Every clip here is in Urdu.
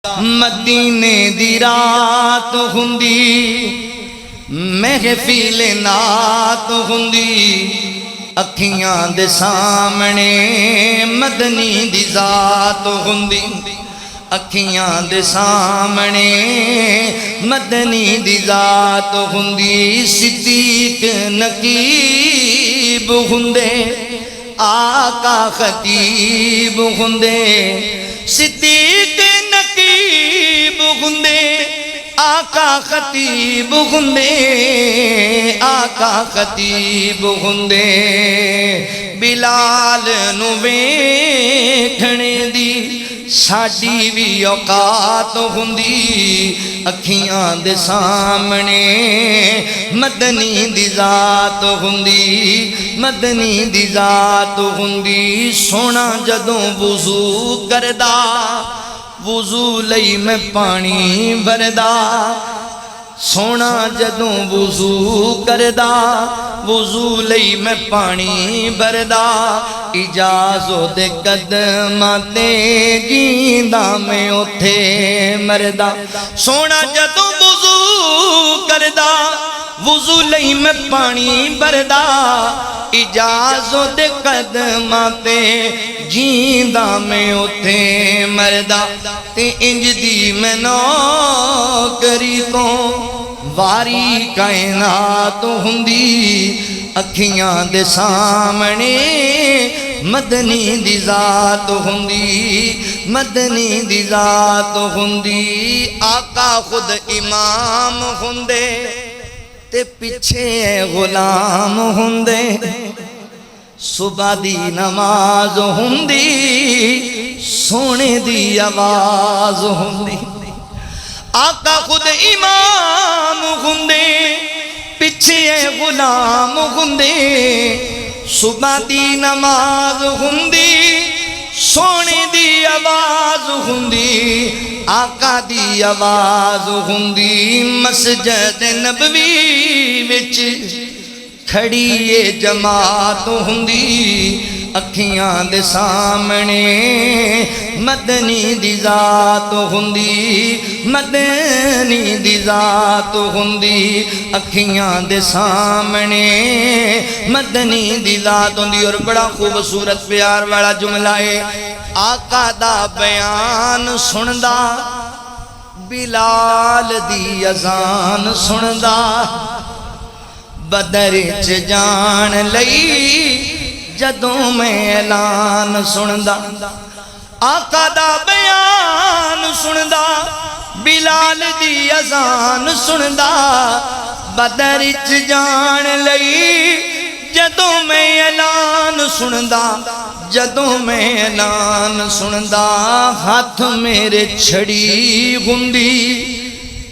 مدینے دی رات ہوندی محفل نات ہوندی اکھیاں دے سامنے مدنی دی ذات ہوندی اکھیاں دے سامنے مدنی دی ذات ہوندی صدیق نقیب ہوندے آقا خطیب ہوندے صدیق نقیب ہوندے آقا خطیب ہوندے آقا خطیب ہوندے بلال نو ویکھنے دی ساڈی بھی اوقات ہوندی اکھیاں دے سامنے مدنی دی ذات ہوندی مدنی دی ذات ہوندی سونا جدوں وضو کردا وضو لئی میں پانی بھردا سونا جدوں وضو کردا وضو لئی میں پانی بھردا اجازو دے قدماں تے جیندا میں اوتھے مردا سونا جدوں وضو کردا وضو لئی میں پانی بھردا اجازو دے قدماں تے جیندا میں اوتھے مردا تے انج دی میں نوکری تو واری کائنات ہوندی اکھیاں دے سامنے مدنی دی ذات ہوندی مدنی دی ذات ہوندی آقا خود امام ہوندے تے پیچھے غلام ہوندے صبح دی نماز ہوندی سونے دی آواز ہوندی آقا خود امام ہوندے پیچھے غلام ہوندے صبح دی نماز ہوندی سونے دی آواز ہوندی آقا دی آواز ہوندی مسجد نبوی وچ کھڑی جماعت ہوندی اکھیاں دے سامنے مدنی دی ذات ہوندی مدنی دی ذات ہوندی اکھیاں دے سامنے مدنی دی ذات ہوندی اور بڑا خوبصورت پیار والا جملہ ہے آقا دا بیان سندا بلال دی اذان سندا بدر چ جان لئی جدوں میں اعلان سندا آقا دا بیان سندا بلال دی اذان سندا بدر چ جان لئی جدوں میں اعلان سندا جدوں میں اعلان سندا ہاتھ میرے چھڑی ہوندی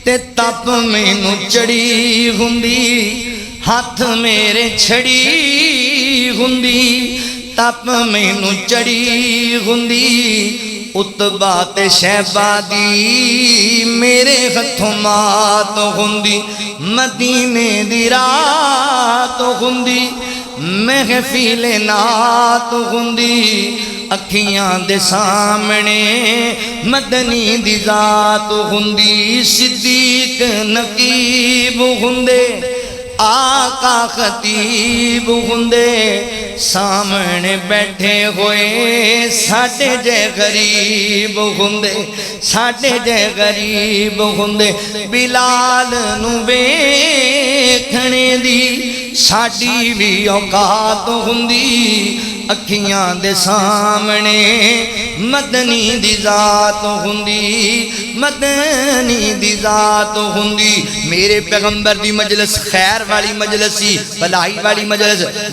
تے تپ مینوں چڑی ہوندی ہاتھ میرے چھڑی ہوندی تپ مینوں چڑی ہوندی اتبا تے شہبہ دی میرے ہتھوں مات ہوندی مدینے دی رات ہوندی محفل نات ہوندی اکھیاں دے سامنے مدنی دی ذات ہوندی صدیق نقیب ہوندے آقا خطیب ہوندے سامنے بیٹھے ہوئے ساڈے جے غریب ہوندے ساڈے جے غریب ہوندے بلال نو ویکھنے دی ساڈی بھی اوقات ہوندی اکھیاں دے سامنے مدنی دی ذات ہوندی مدنی دی ذات ہوندی میرے پیغمبر دی مجلس خیر والی مجلس سی بھلائی والی مجلس